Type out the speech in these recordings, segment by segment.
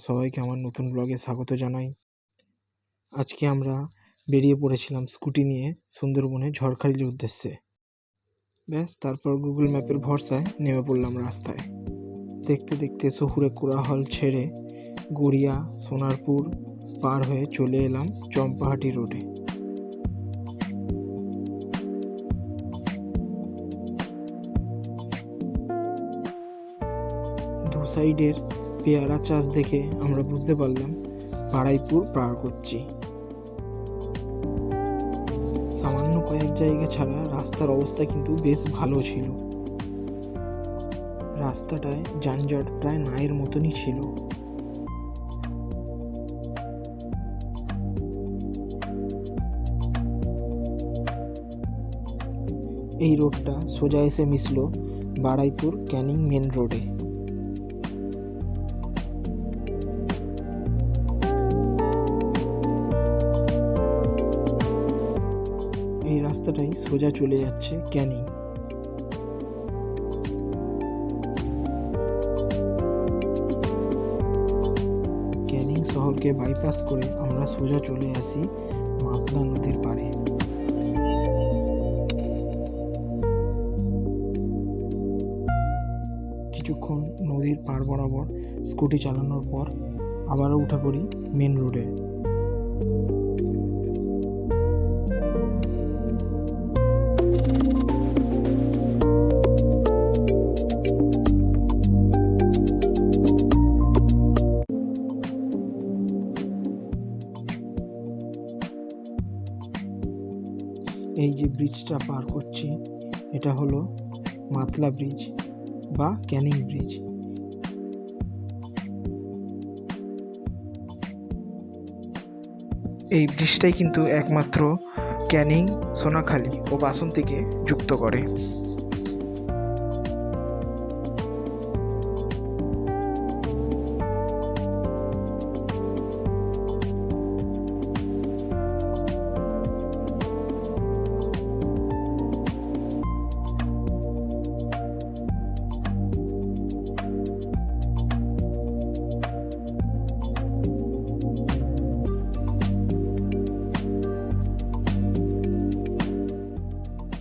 সবাইকে আমার নতুন ব্লগে স্বাগত জানাই। আজকে আমরা বেরিয়ে পড়েছিলাম স্কুটি নিয়ে সুন্দরবনে ঝড়খালির উদ্দেশ্যে। ব্যাস, তারপর গুগল ম্যাপের ভরসায় নেমে পড়লাম রাস্তায়। দেখতে দেখতে শহুরে কোলাহল ছেড়ে গড়িয়া সোনারপুর পার হয়ে চলে এলাম চম্পাহাটি রোডে। দু সাইডের পেয়ারা চাষ দেখে আমরা বুঝতে পারলাম বারুইপুর পার করছি। সামান্য কয়েক জায়গা ছাড়া রাস্তার অবস্থা কিন্তু বেশ ভালো ছিল। রাস্তাটায় যানজট প্রায় নায়ের মতনই ছিল। এই রোডটা সোজা এসে মিশল বারুইপুর ক্যানিং মেন রোডে। এই রাস্তাটাই সোজা চলে যাচ্ছে ক্যানিং। ক্যানিং শহরকে বাইপাস করে আমরা সোজা চলে আসি মাতলা নদীর পাড়ে। কিছুক্ষণ নদীর পাড় বরাবর স্কুটি চালানোর পর আবারও উঠে পড়ি মেন রোডে। এই যে ব্রিজটা পার করছি এটা হলো মাতলা ব্রিজ বা ক্যানিং ব্রিজ। এই ব্রিজটাই কিন্তু একমাত্র ক্যানিং, সোনাখালি ও বাসন্তীকে যুক্ত করে।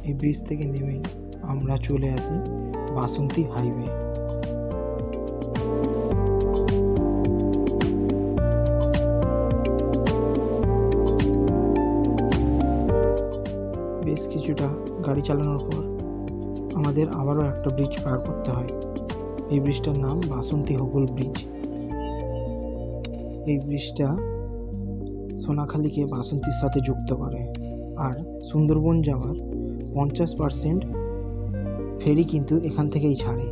এই ব্রিজ থেকে নেমে আমরা চলে আসি বাসন্তী হাইওয়ে। বেশ কিছুটা গাড়ি চালানোর পর আমাদের আবারও একটা ব্রিজ পার করতে হয়। এই ব্রিজটার নাম বাসন্তী হোগল ব্রিজ। এই ব্রিজটা সোনাখালিকে বাসন্তীর সাথে যুক্ত করে আর সুন্দরবন যাওয়ার 50% ফেরি কিন্তু এখান থেকেই ছাড়ে।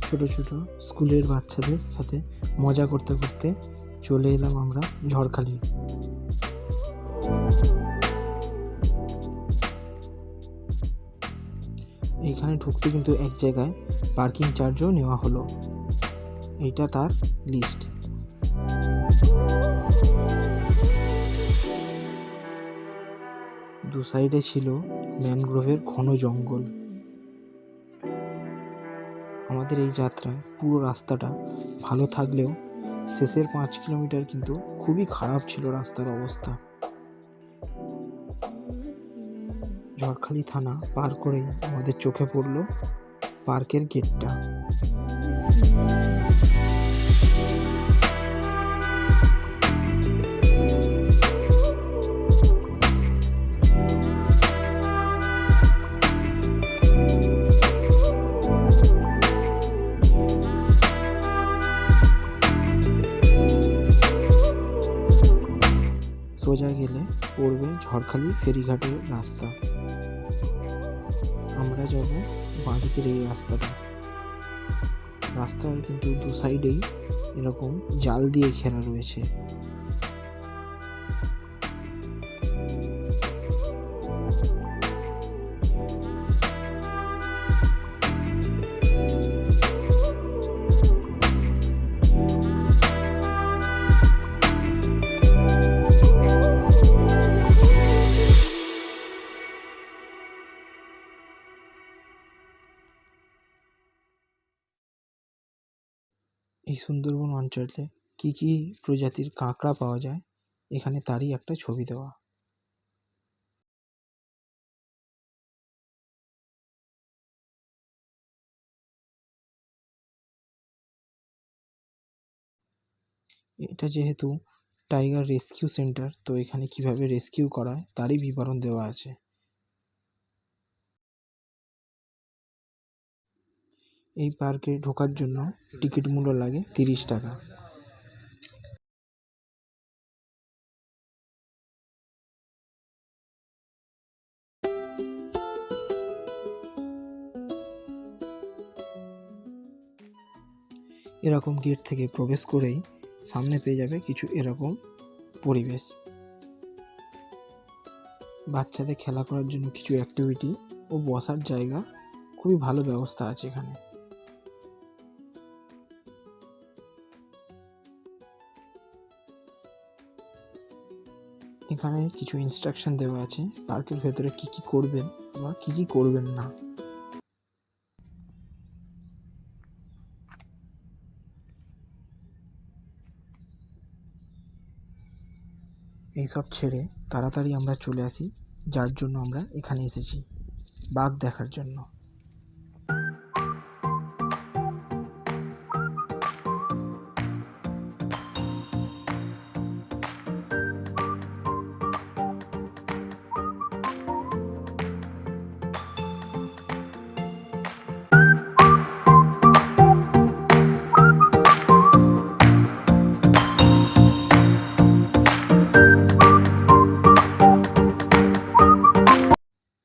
ছোট ছোট স্কুলের বাচ্চাদের সাথে মজা করতে করতে চলে এলাম আমরা ঝড়খালি। এইখানে ঢুকতে কিন্তু এক জায়গায় পার্কিং চার্জও নেওয়া হলো। এইটা তার লিস্ট। দু সাইডে ছিল ম্যানগ্রোভের ঘন জঙ্গল। আমাদের এই যাত্রায় পুরো রাস্তাটা ভালো থাকলেও শেষের 5 কিলোমিটার কিন্তু খুবই খারাপ ছিল রাস্তার অবস্থা। ঝড়খালি থানা পার করেই আমাদের চোখে পড়ল পার্কের গেটটা। সোজা গেলে পড়বে ঝড়খালি ফেরিঘাটের রাস্তা। আমরা যাব বাঁদিকের এই রাস্তাটা। রাস্তার কিন্তু দু সাইডেই এরকম জাল দিয়ে ঘেরা রয়েছে। এই সুন্দরবন অঞ্চলে কি কি প্রজাতির কাঁকড়া পাওয়া যায় এখানে তারই একটা ছবি দেওয়া। এটা যেহেতু টাইগার রেস্কিউ সেন্টার, তো এখানে কিভাবে রেস্কিউ করা হয় তারই বিবরণ দেওয়া আছে। এই পার্কে ঢোকার জন্য টিকিট মূল্য লাগে 30 টাকা। এরকম গেট থেকে প্রবেশ করেই সামনে পেয়ে যাবে কিছু এরকম পরিবেশ। বাচ্চাদের খেলা করার জন্য কিছু অ্যাক্টিভিটি ও বসার জায়গা, খুবই ভালো ব্যবস্থা আছে এখানে। এখানে কিছু ইনস্ট্রাকশন দেওয়া আছে পার্কের ভেতরে কি কি করবেন বা কি কি করবেন না। এইসব ছেড়ে তাড়াতাড়ি আমরা চলে আসি, যার জন্য আমরা এখানে এসেছি, বাঘ দেখার জন্য।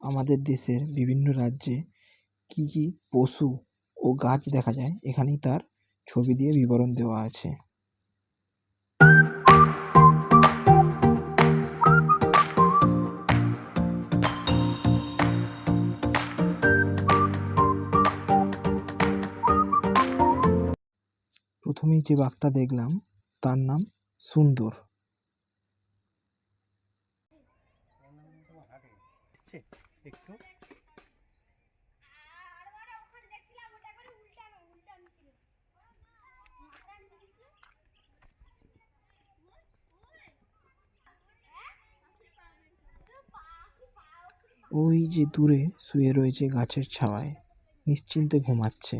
আমাদের দেশের বিভিন্ন রাজ্যে কি কি পশু ও গাছ দেখা যায় এখানেই তার ছবি দিয়ে বিবরণ দেওয়া আছে। প্রথমেই যে বাঘটা দেখলাম তার নাম সুন্দর। ওই যে দূরে শুয়ে রয়েছে গাছের ছাওয়ায়, নিশ্চিন্তে ঘুমাচ্ছে।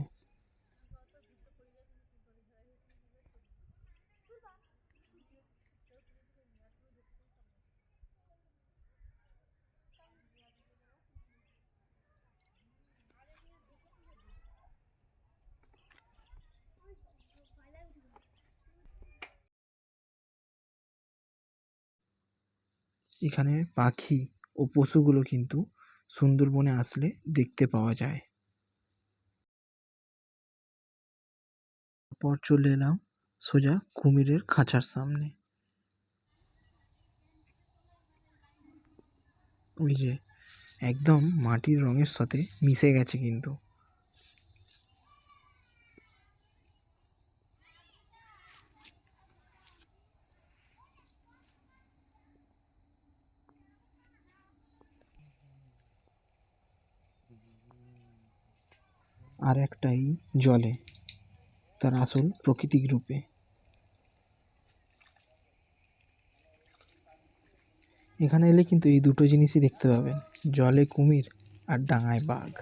এখানে পাখি ও পশুগুলো কিন্তু সুন্দরবনে আসলে দেখতে পাওয়া যায়। পর চলে এলাম সোজা কুমিরের খাঁচার সামনে। ওই যে একদম মাটির রঙের সাথে মিশে গেছে কিন্তু। আর একটাই জলে, তার আসল প্রাকৃতিক রূপে। এখানে এলে কিন্তু এই দুটো জিনিসই দেখতে পাবেন, জলে কুমির আর ডাঙায় বাঘ।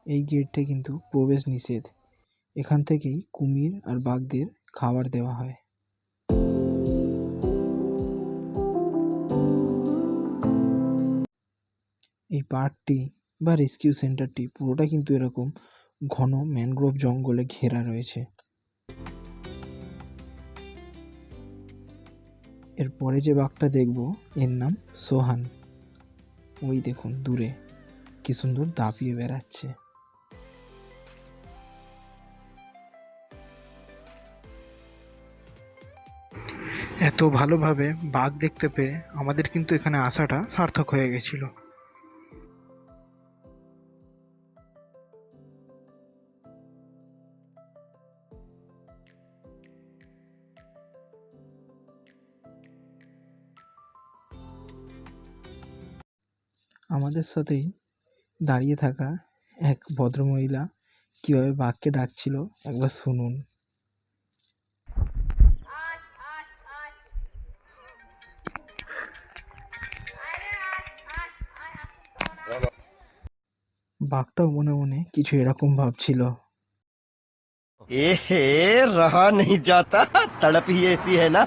এই গেটে কিন্তু প্রবেশ নিষেধ। এখান থেকেই কুমির আর বাঘদের খাবার দেওয়া হয়। এই পার্কটি বা রেস্কিউ সেন্টারটি পুরোটা কিন্তু এরকম ঘন ম্যানগ্রোভ জঙ্গলে ঘেরা রয়েছে। এরপরে যে বাঘটা দেখব এর নাম সোহান। ওই দেখুন দূরে কি সুন্দর দাপিয়ে বেড়াচ্ছে। এত ভালোভাবে বাঘ দেখতে পেয়ে আমাদের কিন্তু এখানে আসাটা সার্থক হয়ে গেছিল। আমাদের সাথেই দাঁড়িয়ে থাকা এক ভদ্রমহিলা কিভাবে বাঘকে ডাকছিল একবার শুনুন। বাঘটাও মনে মনে কিছু এরকম ভাবছিল। এহে রহা নেই যাতা, তড়প হি এসি হ্যায় না।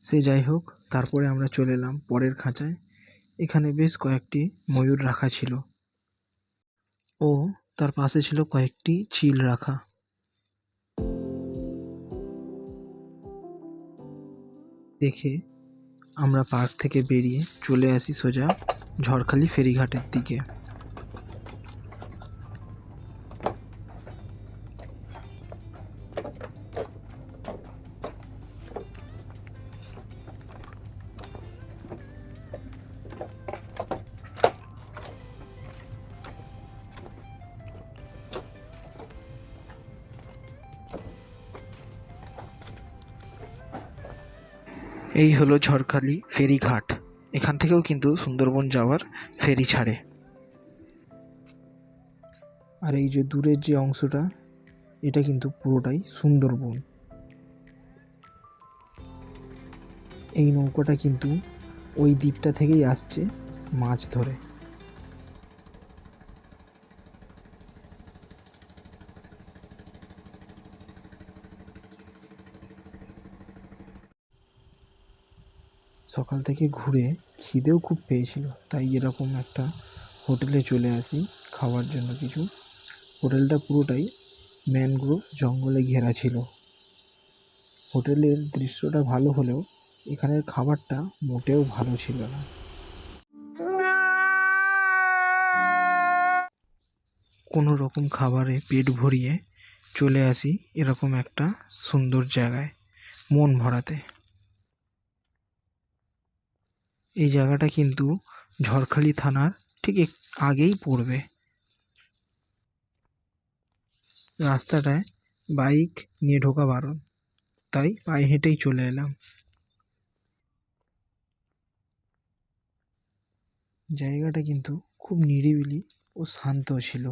সে যাই হোক, তারপরে আমরা চলে এলাম পরের খাঁচায়। এখানে বেশ কয়েকটি ময়ূর রাখা ছিল ও তার পাশে ছিল কয়েকটি চিল রাখা। দেখে আমরা পার্ক থেকে বেরিয়ে চলে আসি সোজা ঝড়খালি ফেরিঘাটের দিকে। এই হলো ঝড়খালি ফেরিঘাট। এখান থেকেও কিন্তু সুন্দরবন যাওয়ার ফেরি ছাড়ে। আর এই যে দূরের যে অংশটা, এটা কিন্তু পুরোটাই সুন্দরবন। এই নৌকাটা কিন্তু ওই দ্বীপটা থেকেই আসছে মাছ ধরে। সকাল থেকে ঘুরে খিদেও খুব পেয়েছিল, তাই এরকম একটা হোটেলে চলে আসি খাওয়ার জন্য কিছু। হোটেলটা পুরোটাই ম্যানগ্রোভ জঙ্গলে ঘেরা ছিল। হোটেলের দৃশ্যটা ভালো হলেও এখানের খাবারটা মোটেও ভালো ছিল না। কোনো রকম খাবারে পেট ভরিয়ে চলে আসি এরকম একটা সুন্দর জায়গায় মন ভরাতে। এই জায়গাটা কিন্তু ঝড়খালি থানার ঠিক আগেই পড়বে। রাস্তাটায় বাইক নিয়ে ঢোকা বারণ, তাই পায়ে হেঁটেই চলে এলাম। জায়গাটা কিন্তু খুব নিরিবিলি ও শান্ত ছিল।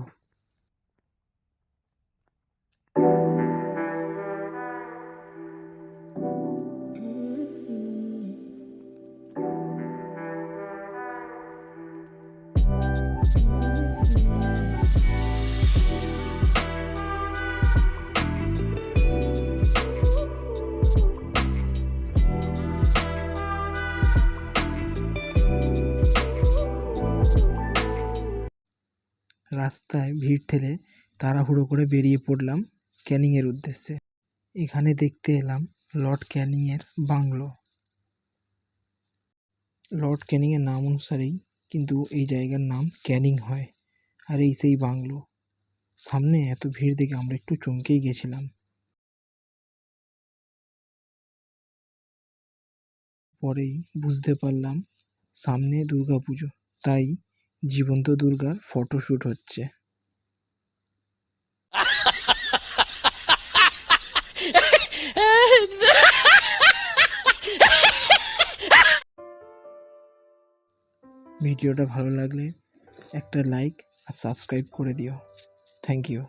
রাস্তায় ভিড় ঠেলে তাড়াহুড়ো করে বেরিয়ে পড়লাম ক্যানিংয়ের উদ্দেশ্যে। এখানে দেখতে এলাম লর্ড ক্যানিংয়ের বাংলো। লর্ড ক্যানিংয়ের নাম অনুসারেই কিন্তু এই জায়গার নাম ক্যানিং হয়। আর এই সেই বাংলো। সামনে এত ভিড় দেখে আমরা একটু চমকেই গেছিলাম। পরেই বুঝতে পারলাম সামনে দুর্গাপুজো, তাই জীবন্ত দুর্গার ফটোশ্যুট হচ্ছে। ভিডিওটা ভালো লাগলে একটা লাইক আর সাবস্ক্রাইব করে দিও। Thank you.